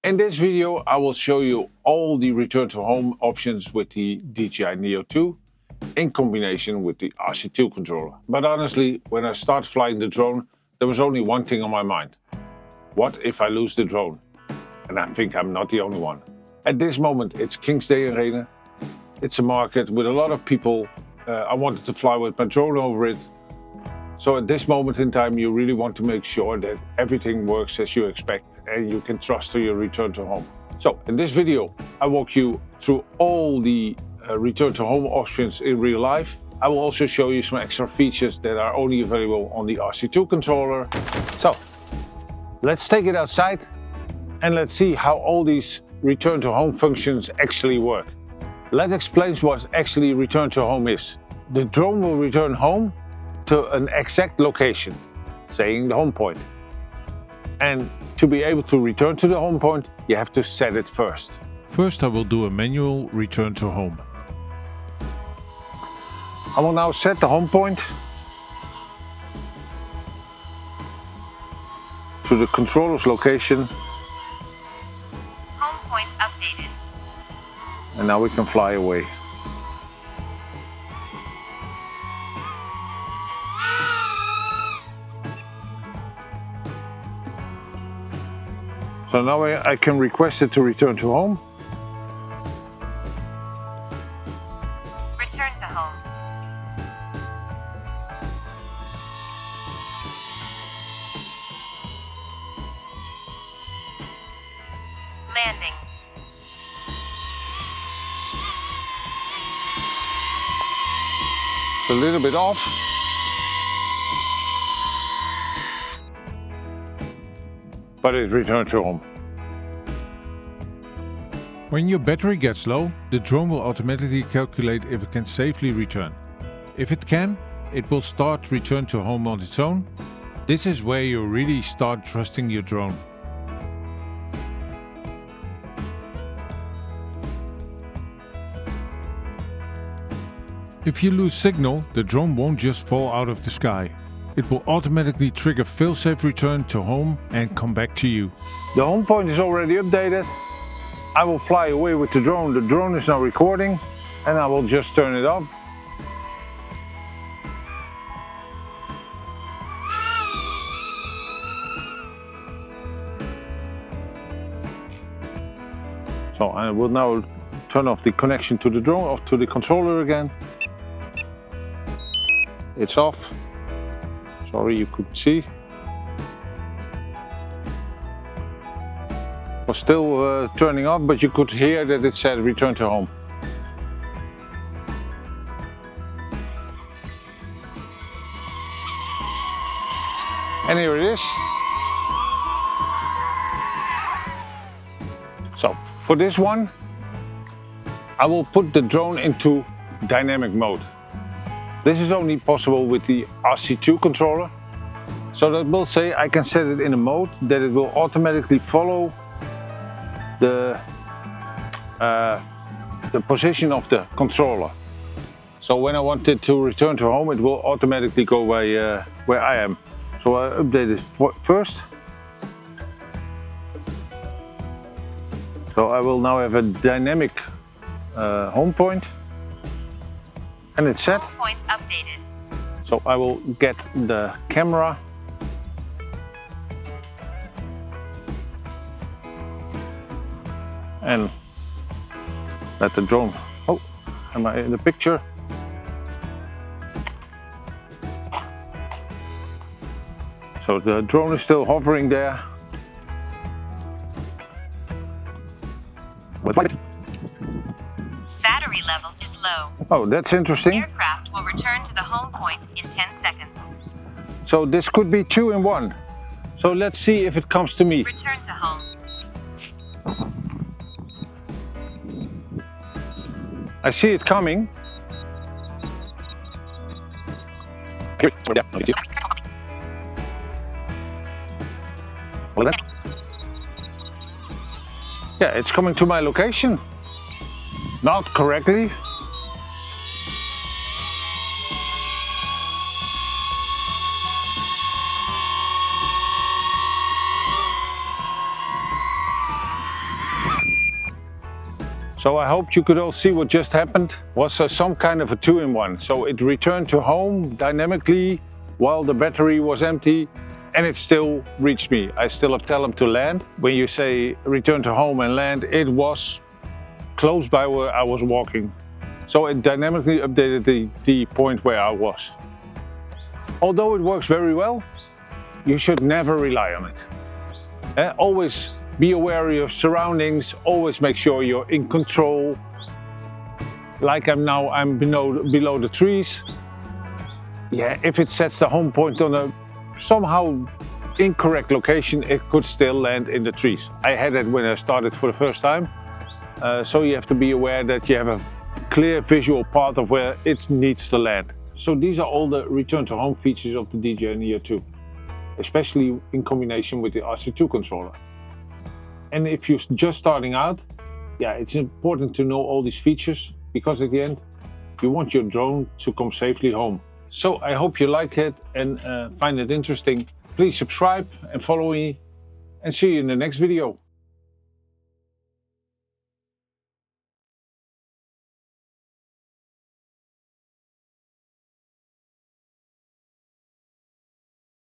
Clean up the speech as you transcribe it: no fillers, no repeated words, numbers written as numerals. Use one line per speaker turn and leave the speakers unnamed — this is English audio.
In this video I will show you all the return to home options with the DJI Neo 2 in combination with the RC2 controller. But honestly, when I start flying the drone, there was only one thing on my mind. What if I lose the drone? And I think I'm not the only one. At this moment it's King's Day in Renen. It's a market with a lot of people. I wanted to fly with my drone over it. So at this moment in time you really want to make sure that everything works as you expect and you can trust to your return to home. So in this video I walk you through all the return to home options in real life. I will also show you some extra features that are only available on the RC2 controller. So let's take it outside and let's see how all these return to home functions actually work. Let's explain what actually return to home is. The drone will return home to an exact location, saying the home point. And to be able to return to the home point, you have to set it first.
First I will do a manual return to home.
I will now set the home point to the controller's location.
Home point updated.
And now we can fly away. So now I can request it to return to home.
Return to home. Landing.
A little bit off. But it returned to home.
When your battery gets low, the drone will automatically calculate if it can safely return. If it can, it will start return to home on its own. This is where you really start trusting your drone. If you lose signal, the drone won't just fall out of the sky. It will automatically trigger failsafe return to home and come back to you.
The home point is already updated. I will fly away with the drone. The drone is now recording and I will just turn it off. So I will now turn off the connection to the drone, off to the controller again. It's off. Sorry, you could see. It was still turning off, but you could hear that it said return to home. And here it is. So for this one, I will put the drone into dynamic mode. This is only possible with the RC2 controller. So that will say I can set it in a mode that it will automatically follow the position of the controller. So when I want it to return to home, it will automatically go where I am. So I update it first. So I will now have a dynamic home point. And it's set.
Home point updated.
So I will get the camera. And let the drone. Oh, am I in the picture? So the drone is still hovering there.
Battery level is low.
Oh, that's interesting.
Aircraft will return to the home point in 10 seconds.
So this could be 2 in 1. So let's see if it comes to me.
Return to home.
I see it coming. Yeah, it's coming to my location. Not correctly. So I hope you could all see what just happened. Was some kind of a 2-in-1. So it returned to home dynamically while the battery was empty, and it still reached me. I still have to tell them to land. When you say return to home and land, it was close by where I was walking. So it dynamically updated the point where I was. Although it works very well, you should never rely on it. Always be aware of your surroundings, always make sure you're in control. Like I'm below the trees. Yeah, if it sets the home point on a somehow incorrect location, it could still land in the trees. I had it when I started for the first time. So you have to be aware that you have a clear visual path of where it needs to land. So these are all the return to home features of the DJI Neo 2, especially in combination with the RC2 controller. And if you're just starting out, yeah, it's important to know all these features, because at the end, you want your drone to come safely home. So I hope you like it and find it interesting. Please subscribe and follow me, and see you in the next video.